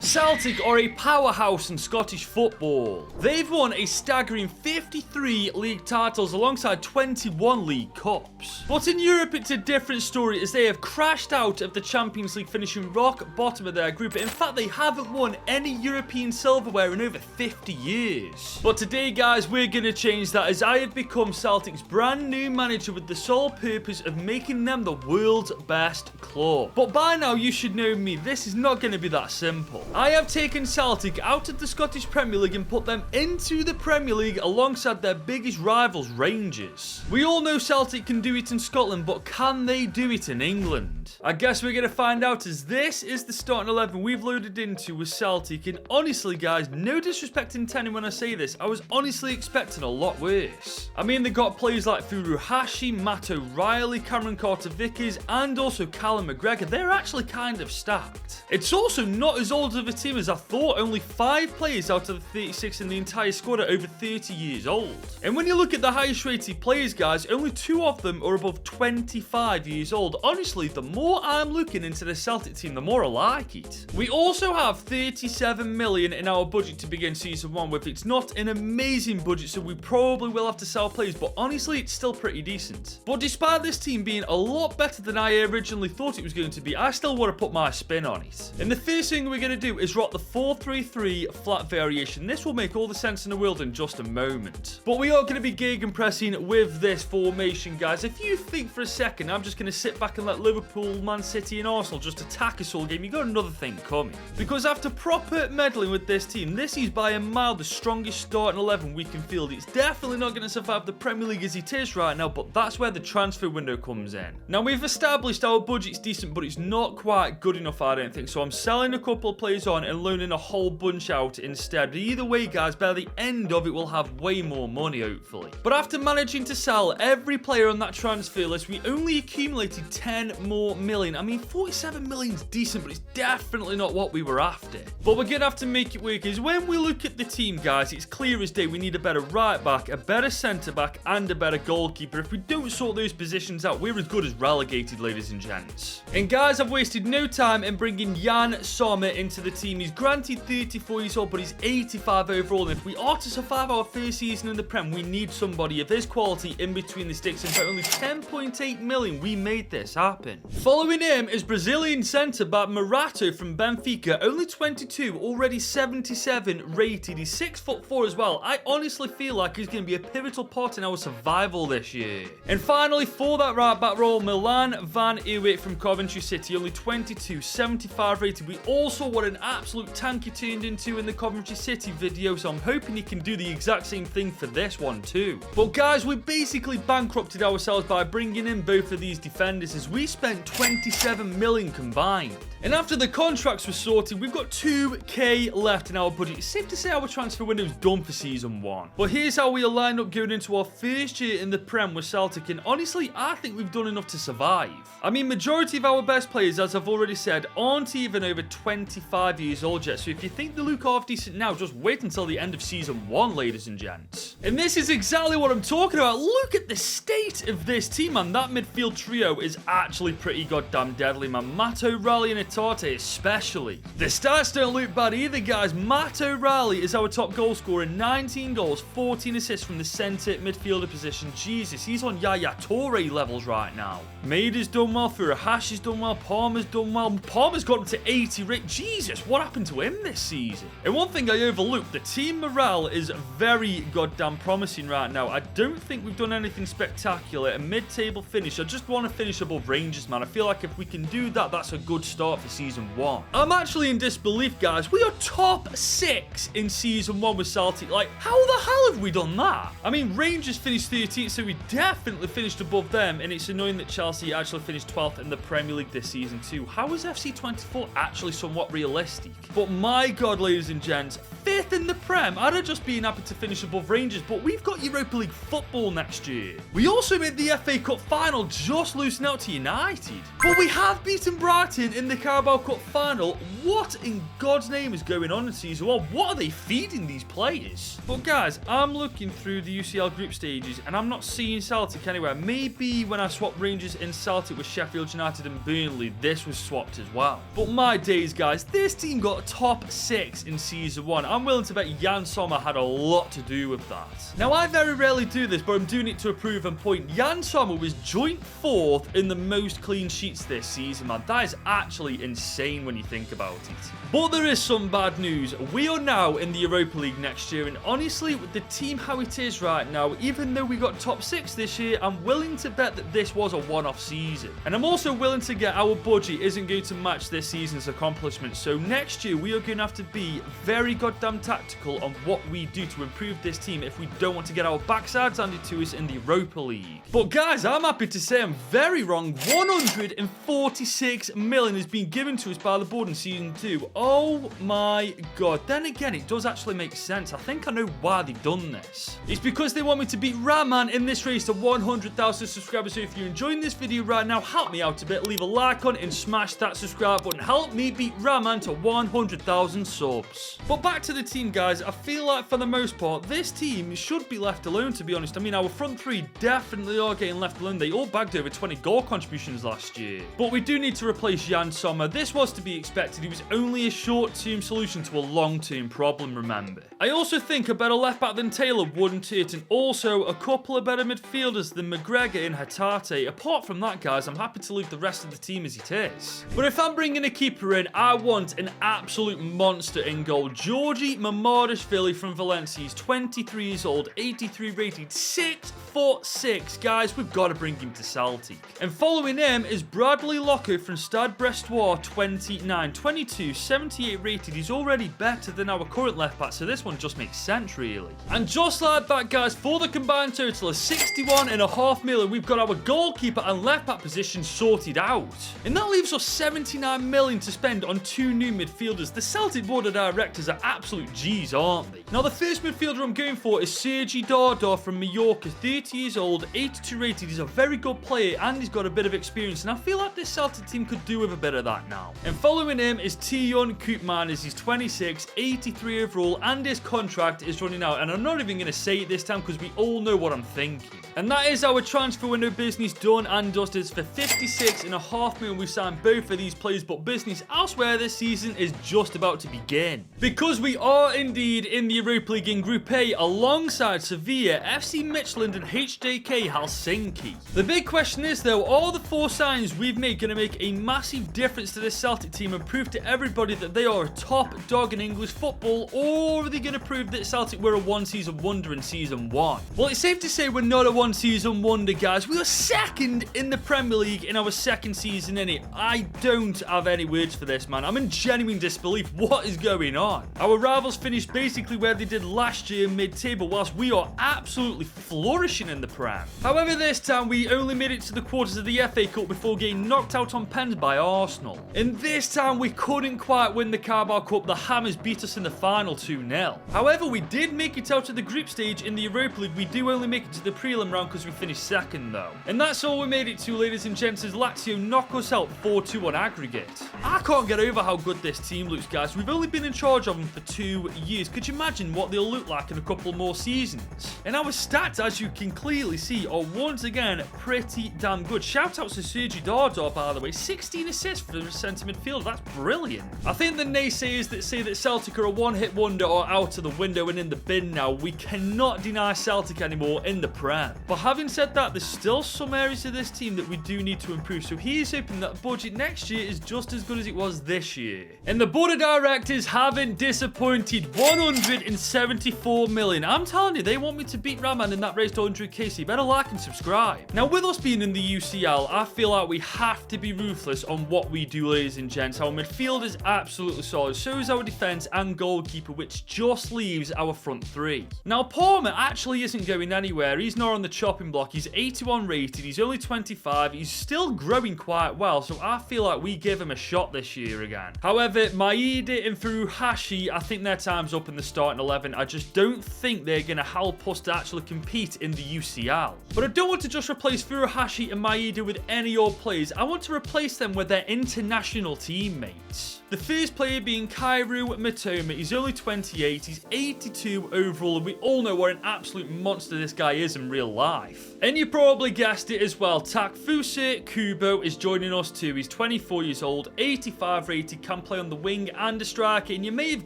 Celtic are a powerhouse in Scottish football. They've won a staggering 53 league titles alongside 21 league cups. But in Europe it's a different story, as they have crashed out of the Champions League, finishing rock bottom of their group. In fact, they haven't won any European silverware in over 50 years. But today, guys, we're going to change that, as I have become Celtic's brand new manager with the sole purpose of making them the world's best club. But by now you should know me, this is not going to be that simple. I have taken Celtic out of the Scottish Premier League and put them into the Premier League alongside their biggest rivals, Rangers. We all know Celtic can do it in Scotland, but can they do it in England? I guess we're going to find out, as this is the starting 11 we've loaded into with Celtic. And honestly, guys, no disrespect intended when I say this, I was honestly expecting a lot worse. I mean, they got players like Furuhashi, Matt O'Reilly, Cameron Carter-Vickers, and also Callum McGregor. They're actually kind of stacked. It's also not as old of a team as I thought. Only 5 players out of the 36 in the entire squad are over 30 years old. And when you look at the highest rated players, guys, only 2 of them are above 25 years old. Honestly, the more I'm looking into the Celtic team, the more I like it. We also have 37 million in our budget to begin season 1 with. It's not an amazing budget, so we probably will have to sell players, but honestly, it's still pretty decent. But despite this team being a lot better than I originally thought it was going to be, I still want to put my spin on it. And the first thing we're going to do is rock the 4-3-3 flat variation. This will make all the sense in the world in just a moment. But we are going to be gegenpressing with this formation, guys. If you think for a second I'm just going to sit back and let Liverpool, Man City and Arsenal just attack us all game, you got another thing coming. Because after proper meddling with this team, this is by a mile the strongest starting 11 we can field. It's definitely not going to survive the Premier League as it is right now, but that's where the transfer window comes in. Now, we've established our budget's decent, but it's not quite good enough, I don't think. So I'm selling a couple of players on and loaning a whole bunch out instead. But either way, guys, by the end of it, we'll have way more money, hopefully. But after managing to sell every player on that transfer list, we only accumulated 10 more million. I mean, 47 million's decent, but it's definitely not what we were after. But we're going to have to make it work, as when we look at the team, guys, it's clear as day we need a better right back, a better centre back, and a better goalkeeper. If we don't sort those positions out, we're as good as relegated, ladies and gents. And guys, I've wasted no time in bringing Jan Sommer into the team. He's granted 34 years old, but he's 85 overall. And if we are to survive our first season in the Prem, we need somebody of his quality in between the sticks. And for only 10.8 million, we made this happen. Following him is Brazilian centre-back Morato from Benfica. Only 22, already 77 rated. He's 6'4" as well. I honestly feel like he's going to be a pivotal part in our survival this year. And finally, for that right back role, Milan van Ewijk from Coventry City. Only 22, 75 rated. We all saw what an absolute tank he turned into in the Coventry City video, so I'm hoping he can do the exact same thing for this one too. But guys, we basically bankrupted ourselves by bringing in both of these defenders, as we spent 27 million combined. And after the contracts were sorted, we've got 2k left in our budget. It's safe to say our transfer window is done for season 1. But here's how we are lined up going into our first year in the Prem with Celtic, and honestly, I think we've done enough to survive. I mean, majority of our best players, as I've already said, aren't even over 25 years old yet. So if you think they look half decent now, just wait until the end of season 1, ladies and gents. And this is exactly what I'm talking about. Look at the state of this team, man. That midfield trio is actually pretty goddamn deadly, man. Matt O'Reilly and Atarte especially. The stats don't look bad either, guys. Matt O'Reilly is our top goal scorer, 19 goals, 14 assists from the centre midfielder position. Jesus, he's on Yaya Toure levels right now. Maida's done well, Furuhashi's done well, Palmer's done well. Palmer's got up to 80 rate. Jesus, what happened to him this season? And one thing I overlooked, the team morale is very goddamn promising right now. I don't think we've done anything spectacular. A mid-table finish. I just want to finish above Rangers, man. I feel like if we can do that, that's a good start for season 1. I'm actually in disbelief, guys. We are top 6 in season 1 with Celtic. Like, how the hell have we done that? I mean, Rangers finished 13th, so we definitely finished above them, and it's annoying that Chelsea actually finished 12th in the Premier League this season too. How is FC 24 actually somewhat realistic? But my god, ladies and gents, 5th 5th in the Prem. I'd have just been happy to finish above Rangers, but we've got Europa League football next year. We also made the FA Cup final, just losing out to United. But we have beaten Brighton in the Carabao Cup final. What in God's name is going on in season 1? What are they feeding these players? But guys, I'm looking through the UCL group stages and I'm not seeing Celtic anywhere. Maybe when I swapped Rangers and Celtic with Sheffield United and Burnley, this was swapped as well. But my days, guys, this team got top 6 in season 1. I'm willing to bet Jan Sommer had a lot to do with that. Now, I very rarely do this, but I'm doing it to a proven point. Jan Sommer was joint 4th in the most clean sheets this season, man. That is actually insane when you think about it. But there is some bad news. We are now in the Europa League next year, and honestly, with the team how it is right now, even though we got top 6 this year, I'm willing to bet that this was a one-off season. And I'm also willing to get our budget isn't going to match this season's accomplishments. So next year, we are going to have to be very goddamn tactical on what we do to improve this team if we don't want to get our backsides handed to us in the Europa League. But guys, I'm happy to say I'm very wrong. 146 million has been given to us by the board in season 2. Oh my god. Then again, it does actually make sense. I think I know why they've done this. It's because they want me to beat Rahman in this race to 100,000 subscribers. So if you're enjoying this video right now, help me out a bit. Leave a like on it and smash that subscribe button. Help me beat Rahman to 100,000 subs. But back to the team, guys. I feel like for the most part, this team should be left alone, to be honest. I mean, our front three definitely are getting left alone. They all bagged over 20 goal contributions last year. But we do need to replace Jan Sommer. This was to be expected. He was only a short-term solution to a long-term problem, remember. I also think a better left-back than Taylor wouldn't hurt, and also a couple of better midfielders than McGregor and Hatate. Apart from that, guys, I'm happy to leave the rest of the team as it is. But if I'm bringing a keeper in, I want an absolute monster in goal. Georgi Mamardashvili from Valencia. He's 23 years old, 83 rated, 6'6". Guys, we've got to bring him to Celtic. And following him is Bradley Locke from Stade Brestois, 29, 22, 78 rated. He's already better than our current left back, so this one just makes sense, really. And just like that, guys, for the combined total of 61.5 million, we've got our goalkeeper and left back position sorted out. And that leaves us 79 million to spend on 2 new midfielders. The Celtic board of directors are absolute G's, aren't they? Now, the first midfielder I'm going for is Sergi Dardar from Mallorca, 30 years old, 82 rated. He's a very good player and he's got a bit of experience, and I feel like this Celtic team could do with a bit of that now. And following him is Tion Koopman, as he's 26, 83 overall, and his contract is running out. And I'm not even going to say it this time because we all know what I'm thinking. And that is our transfer window business done and dusted. For 56.5 million, we've signed both of these players, but business elsewhere this season is just about to begin. Because we are indeed in the Europa League in Group A alongside Sevilla, FC Midtjylland and HJK Helsinki. The big question is though, are the 4 signings we've made going to make a massive difference to this Celtic team and prove to everybody that they are a top dog in English football, or are they going to prove that Celtic were a one-season wonder in season 1? Well, it's safe to say we're not a one-season wonder, guys. We are second in the Premier League in our second season in it. I don't have any words for this, man. I'm in genuine disbelief. What is going on? Our rivals finished basically where they did last year, mid-table, whilst we are absolutely flourishing in the Prem. However, this time we only made it to the quarters of the FA Cup before getting knocked out on pens by Arsenal. And this time we couldn't quite win the Carabao Cup. The Hammers beat us in the final 2-0. However, we did make it out of the group stage in the Europa League. We do only make it to the prelim round because we finished second though. And that's all we made it to, ladies and gents, as Lazio knock us out 4-2 on aggregate. I can't get over how good this team looks, guys. We've only been in charge of them for 2 years. Could you imagine what they'll look like in a couple more seasons? And our stats, as you can clearly see, are once again pretty damn good. Shout out to Sergi Dardar, by the way. 16 assists for the centre midfielder. That's brilliant. I think the naysayers that say that Celtic are a one-hit wonder are out of the window and in the bin now. We cannot deny Celtic anymore in the Prem. But having said that, there's still some areas of this team that we do need to improve. So he's hoping that the budget next year is just as good as it was this year. And the board of directors haven't disappointed. 174 million. I'm telling you, they want me to beat Rahman in that race to 100k, so you better like and subscribe. Now, with us being in the UCL, I feel like we have to be ruthless on what we do, ladies and gents. Our midfield is absolutely solid. So is our defence and goalkeeper, which just leaves our front three. Now, Palmer actually isn't going anywhere. He's not on the chopping block. He's 81 rated. He's only 25. He's still growing quite well, so I feel like we give him a shot this year again. However, Maeda and Furuhashi, I think they're time's up in the starting 11. I just don't think they're going to help us to actually compete in the UCL. But I don't want to just replace Furuhashi and Maeda with any old players. I want to replace them with their international teammates. The first player being Kaoru Mitoma. He's only 28, he's 82 overall, and we all know what an absolute monster this guy is in real life. And you probably guessed it as well, Takefusa Kubo is joining us too. He's 24 years old, 85 rated, can play on the wing and a striker, and you may have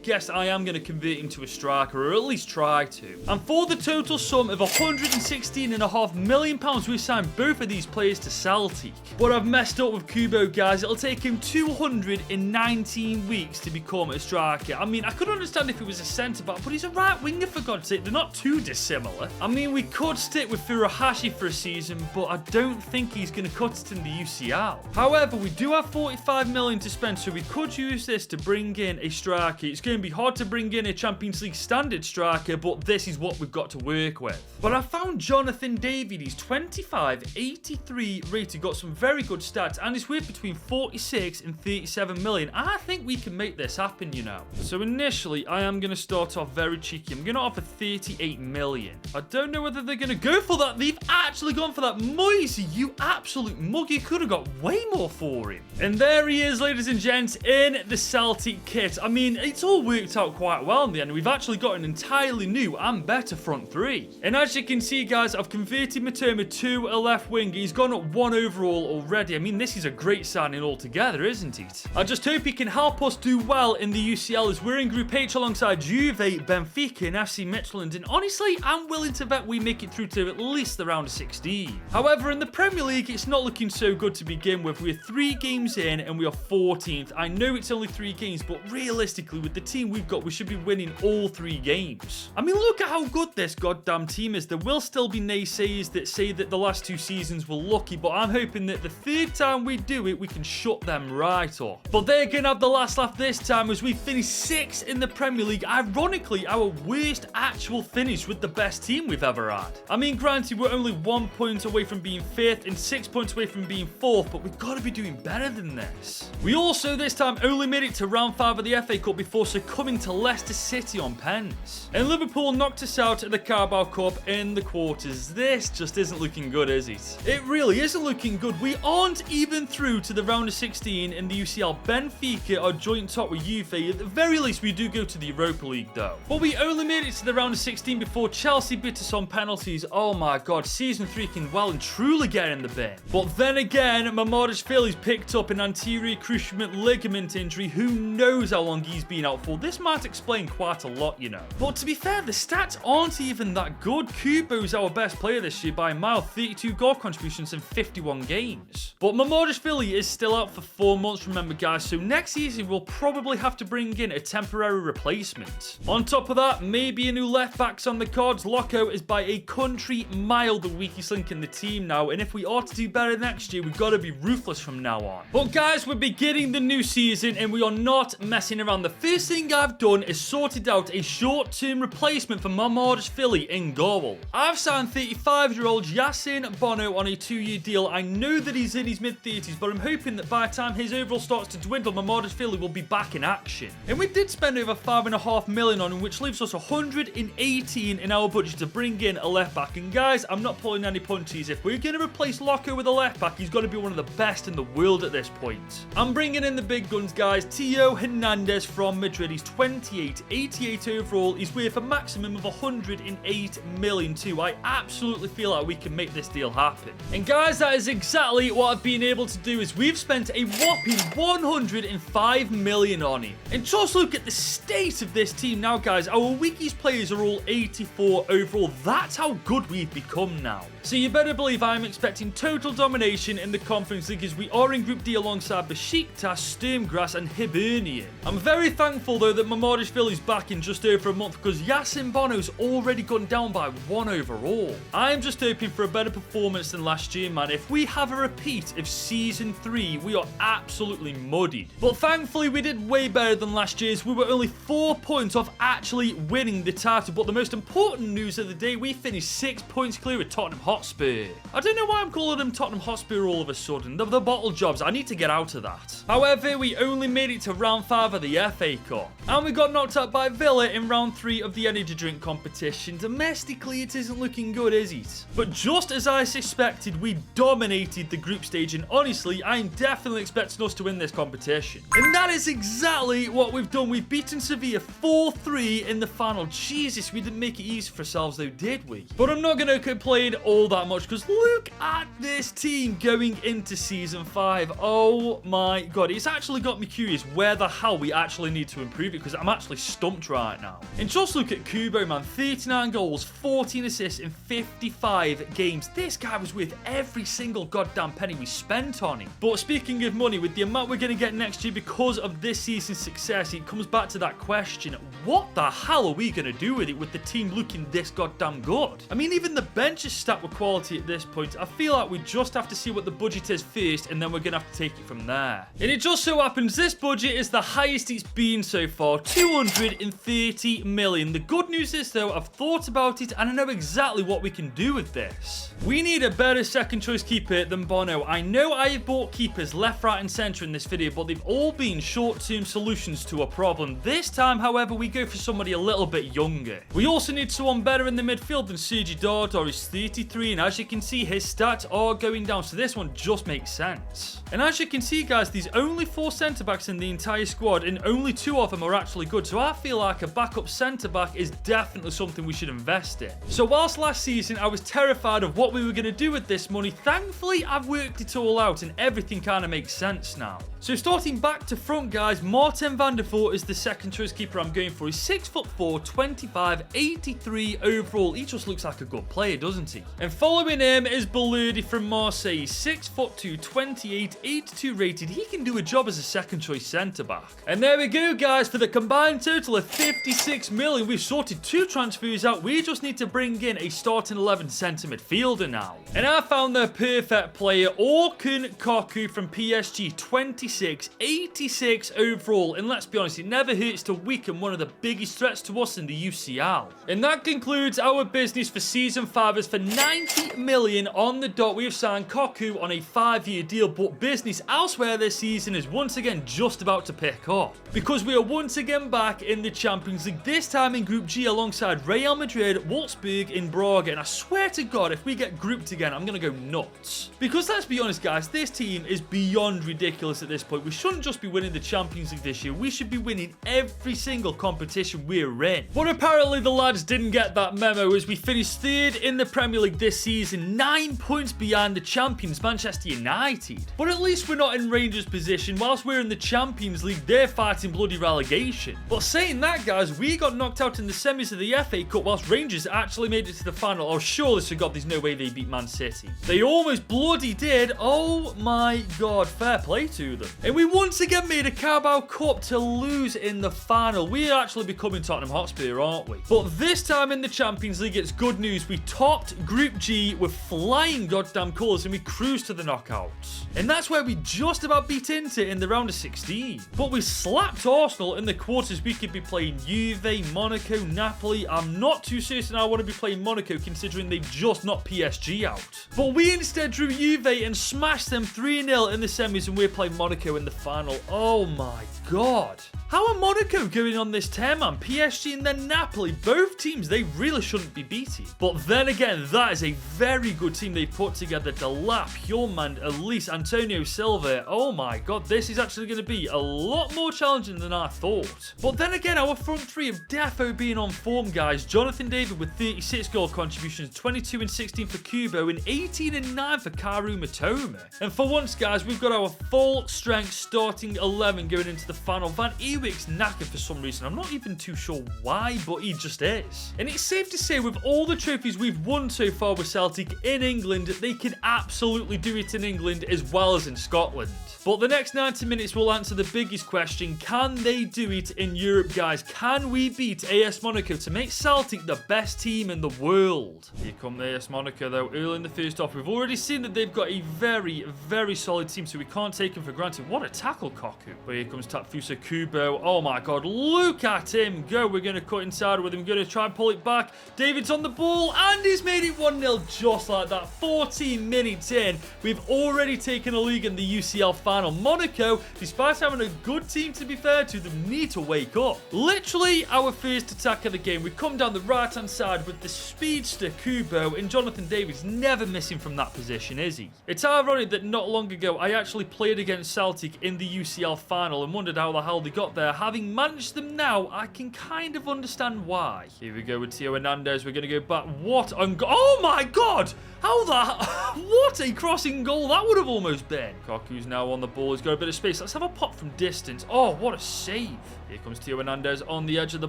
guessed I am going to convert him to a striker, or at least try to. And for the total sum of £116.5 million, we signed both of these players to Celtic. But I've messed up with Kubo, guys. It'll take him 219 weeks to become a striker. I mean, I could understand if he was a centre-back, but he's a right winger, for God's sake. They're not too dissimilar. I mean, we could stick with Furuhashi for a season, but I don't think he's going to cut it in the UCL. However, we do have 45 million to spend, so we could use this to bring in a striker. It's going to be hard to bring in a Champions League standard striker, but this is what we've got to work with. But I found Jonathan David. He's 25, 83 rated, got some very good stats, and he's worth between 46 and 37 million. I think we can make this happen, you know. So initially, I am going to start off very cheeky. I'm going to offer 38 million. I don't know whether they're going to go for that. They've actually gone for that. Moisey, you absolute mug. You could have got way more for him. And there he is, ladies and gents, in the Celtic kit. I mean, it's all worked out quite well in the end. We've actually got an entirely new and better front three. And as you can see, guys, I've converted Mitoma to a left wing. He's gone up 1 overall already. I mean, this is a great signing altogether, isn't it? I just hope he can help us do well in the UCL, as we're in Group H alongside Juve, Benfica and FC Midtjylland, and honestly, I'm willing to bet we make it through to at least the round of 16. However, in the Premier League, it's not looking so good to begin with. We're 3 games in and we are 14th. I know it's only 3 games, but realistically, with the team we've got, we should be winning all 3 games. I mean, look at how good this goddamn team is. There will still be naysayers that say that the last 2 seasons were lucky, but I'm hoping that the 3rd time we do it, we can shut them right up. But they're going to have the last laugh this time, as we finished 6th in the Premier League. Ironically, our worst actual finish with the best team we've ever had. I mean, granted, we're only 1 point away from being 5th and 6 points away from being 4th, but we've got to be doing better than this. We also this time only made it to round 5 of the FA Cup before succumbing to Leicester City on pens. And Liverpool knocked us out at the Carabao Cup in the quarters. This just isn't looking good, is it? It really isn't looking good. We aren't even through to the round of 16 in the UCL. Benfica are joint top with Juve. At the very least, we do go to the Europa League, though. But we only made it to the round of 16 before Chelsea bit us on penalties. Oh my God, season 3 can well and truly get in the bin. But then again, Mamardashvili's picked up an anterior cruciate ligament injury. Who knows how long he's been out for? This might explain quite a lot, you know. But to be fair, the stats aren't even that good. Kubo's our best player this year by a mile, 32 goal contributions in 51 games. But Mamardashvili is still out for 4 months, remember, guys, so next season we'll probably have to bring in a temporary replacement. On top of that, maybe a new left back's on the cards. Loco is by a country mile the weakest link in the team now, and if we are to do better next year, we've got to be ruthless from now on. But guys, we're beginning the new season and we are not messing around. The first thing I've done is sorted out a short-term replacement for Mamardashvili in goal. I've signed 35-year-old Yasin Bono on a 2-year deal. I know that he's in his mid-30s, but I'm hoping that by the time his overall starts to dwindle, Mamardashvili will be back in action. And we did spend over £5.5 million on him, which leaves us 118 in our budget to bring in a left back. And guys, I'm not pulling any punches. If we're going to replace Loco with a left back, he's got to be one of the best in the world at this point. I'm bringing in the big guns, guys. Theo Hernandez from Madrid. He's 28, 88 overall. He's worth a maximum of 108 million too. I absolutely feel like we can make this deal happen. And guys, that is exactly what I've been able to do. Is we've spent a whopping 105 million on him. And just look at the state of this team now, guys. Our weakest players are all 84 overall. That's how good we've become now. So you better believe I'm expecting total domination in the Conference League, as we are in Group D alongside Besiktas, Sturmgrass and Hibernian. I'm very thankful though that Mamardashvili's back in just over a month, because Yasin Bono's already gone down by 1 overall. I'm just hoping for a better performance than last year, man. If we have a repeat of Season 3, we are absolutely muddied. But thank Thankfully, we did way better than last year's. We were only 4 points off actually winning the title. But the most important news of the day, we finished 6 points clear with Tottenham Hotspur. I don't know why I'm calling them Tottenham Hotspur all of a sudden. The bottle jobs, I need to get out of that. However, we only made it to round 5 of the FA Cup. And we got knocked out by Villa in round 3 of the energy drink competition. Domestically, it isn't looking good, is it? But just as I suspected, we dominated the group stage. And honestly, I'm definitely expecting us to win this competition. And that is exactly what we've done. We've beaten Sevilla 4-3 in the final. Jesus, we didn't make it easy for ourselves though, did we? But I'm not going to complain all that much because look at this team going into Season 5. Oh my God. It's actually got me curious where the hell we actually need to improve it because I'm actually stumped right now. And just look at Kubo, man. 39 goals, 14 assists in 55 games. This guy was worth every single goddamn penny we spent on him. But speaking of money, with the amount we're going to get next year because of this season's success, it comes back to that question, what the hell are we going to do with it with the team looking this goddamn good? I mean, even the bench is stacked with quality at this point. I feel like we just have to see what the budget is first, and then we're going to have to take it from there. And it just so happens this budget is the highest it's been so far, 230 million. The good news is, though, I've thought about it, and I know exactly what we can do with this. We need a better second choice keeper than Bono. I know I have bought keepers left, right, and centre in this video, but they've all been short-term solutions to a problem. This time, however, we go for somebody a little bit younger. We also need someone better in the midfield than Sergi Dardor. He's 33, and as you can see, his stats are going down, so this one just makes sense. And as you can see, guys, there's only 4 centre-backs in the entire squad, and only 2 of them are actually good, so I feel like a backup centre-back is definitely something we should invest in. So whilst last season I was terrified of what we were going to do with this money, thankfully I've worked it all out, and everything kind of makes sense now. So starting back to front, guys, Martin van der Voort is the second choice keeper I'm going for. He's 6'4", 25, 83 overall. He just looks like a good player, doesn't he? And following him is Baludi from Marseille. He's 6'2", 28, 82 rated. He can do a job as a second choice centre back. And there we go, guys. For the combined total of 56 million, we've sorted 2 transfers out. We just need to bring in a starting 11 centre midfielder now. And I found the perfect player, Orkun Koku from PSG, 26, 86 overall. And let's be honest, it never hurts to weaken one of the biggest threats to us in the UCL. And that concludes our business for Season 5. As for 90 million on the dot, we have signed Koku on a 5-year deal. But business elsewhere this season is once again just about to pick up, because we are once again back in the Champions League, this time in Group G alongside Real Madrid, Wolfsburg, and Braga. And I swear to God, if we get grouped again, I'm going to go nuts. Because let's be honest, guys, this team is beyond ridiculous at this point. We shouldn't just be winning the Champions League this year. We should be winning every single competition we're in. But apparently the lads didn't get that memo, as we finished 3rd in the Premier League this season, 9 points behind the champions, Manchester United. But at least we're not in Rangers' position. Whilst we're in the Champions League, they're fighting bloody relegation. But saying that, guys, we got knocked out in the semis of the FA Cup, whilst Rangers actually made it to the final. Oh, surely to God, there's no way they beat Man City. They almost bloody did. Oh my God, fair play to them. And we once again made a Carabao Cup to lose in the final. We're actually becoming Tottenham Hotspur, aren't we? But this time in the Champions League, it's good news. We topped Group G with flying goddamn colours, and we cruised to the knockouts. And that's where we just about beat Inter in the round of 16. But we slapped Arsenal in the quarters. We could be playing Juve, Monaco, Napoli. I'm not too certain I want to be playing Monaco, considering they've just knocked PSG out. But we instead drew Juve and smashed them 3-0 in the semis, and we're playing Monaco in the final. Oh my God. How are Monaco going on this tear, man? PSG and then Napoli, both teams they really shouldn't be beating. But then again, that is a very good team they've put together. Delap, Hjulmand, Elise, Antonio Silva. Oh my God, this is actually going to be a lot more challenging than I thought. But then again, our front three have defo been on form, guys. Jonathan David with 36 goal contributions, 22 and 16 for Kubo, and 18 and 9 for Karu Matoma. And for once, guys, we've got our full strength starting 11 going into the final. Van Ewing Iwick's knackered for some reason. I'm not even too sure why, but he just is. And it's safe to say with all the trophies we've won so far with Celtic in England, they can absolutely do it in England as well as in Scotland. But the next 90 minutes will answer the biggest question. Can they do it in Europe, guys? Can we beat AS Monaco to make Celtic the best team in the world? Here come the AS Monaco, though, early in the first half. We've already seen that they've got a very, very solid team, so we can't take them for granted. What a tackle, Koku. But here comes Tafusa Kubo. Oh, my God. Look at him go. We're going to cut inside with him. We're going to try and pull it back. David's on the ball, and he's made it 1-0 just like that. 14 minutes in. We've already taken a league in the UCL final. Monaco, despite having a good team to be fair to them, need to wake up. Literally our first attack of the game. We come down the right hand side with the speedster Kubo, and Jonathan David's never missing from that position, is he? It's ironic that not long ago I actually played against Celtic in the UCL final and wondered how the hell they got there. Having managed them now, I can kind of understand why. Here we go with Theo Hernandez. We're going to go back. What? Oh my God! How the... What a crossing goal that would have almost been. Kaku's now on the ball. He's got a bit of space. Let's have a pop from distance. Oh, what a save. Here comes Theo Hernandez on the edge of the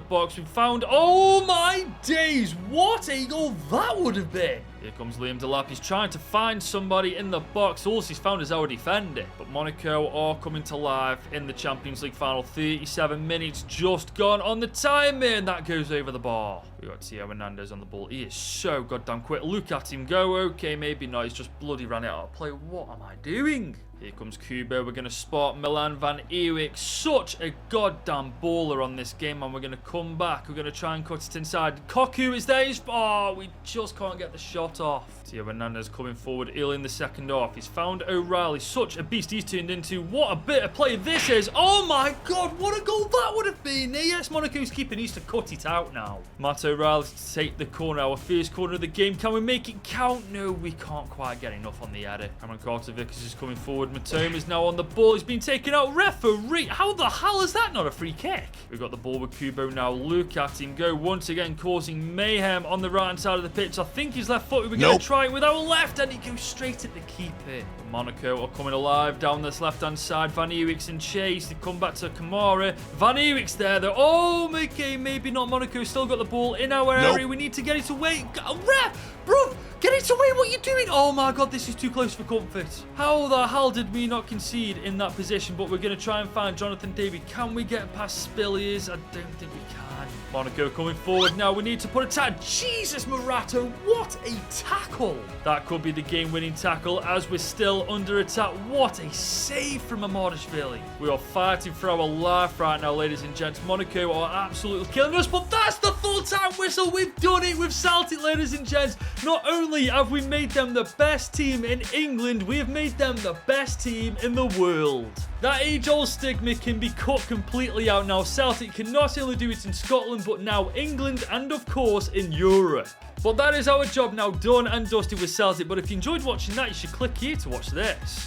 box. We found... Oh, my days. What a goal that would have been. Here comes Liam Delap. He's trying to find somebody in the box. All he's found is our defender. But Monaco are coming to life in the Champions League final. 37 minutes just gone on the timer, and that goes over the bar. We got Theo Hernandez on the ball. He is so goddamn quick. Look at him go. Okay, maybe not. He's just bloody ran it out of play. What am I doing? Here comes Kubo. We're going to spot Milan Van Ewijk. Such a goddamn baller on this game, and we're going to come back. We're going to try and cut it inside. Koku is there. Oh, we just can't get the shot off. Theo Hernandez coming forward early in the second half. He's found O'Reilly. Such a beast he's turned into. What a bit of play this is. Oh my God, what a goal that would have been. Yes, Monaco's keeper needs to cut it out now. Matt O'Reilly to take the corner. Our first corner of the game. Can we make it count? No, we can't quite get enough on the header. Cameron Carter-Vickers is coming forward. Matoma's now on the ball. He's been taken out. Referee. How the hell is that not a free kick? We've got the ball with Kubo now. Look at him go once again, causing mayhem on the right hand side of the pitch. I think he's left footed. We're going to try it with our left, and he goes straight at the keeper. Monaco are coming alive down this left hand side. Van Ewik's in chase. They come back to Kamara. Van Ewik's there though. Oh, okay, maybe not. Monaco still got the ball in our area. We need to get it away. Ref, bro, get it away. What are you doing? Oh my God, this is too close for comfort. How the hell did we not concede in that position? But we're going to try and find Jonathan David. Can we get past Spilliers? I don't think we can. Monaco coming forward now. We need to put a tackle. Jesus, Murato, what a tackle. That could be the game-winning tackle as we're still under attack. What a save from Amadashvili. We are fighting for our life right now, ladies and gents. Monaco are absolutely killing us, but that's the full-time whistle. We've done it with Celtic, ladies and gents. Not only have we made them the best team in England, we have made them the best team in the world. That age-old stigma can be cut completely out now. Celtic can not only do it in Scotland, but now England and, of course, in Europe. But that is our job now done and dusted with Celtic. But if you enjoyed watching that, you should click here to watch this.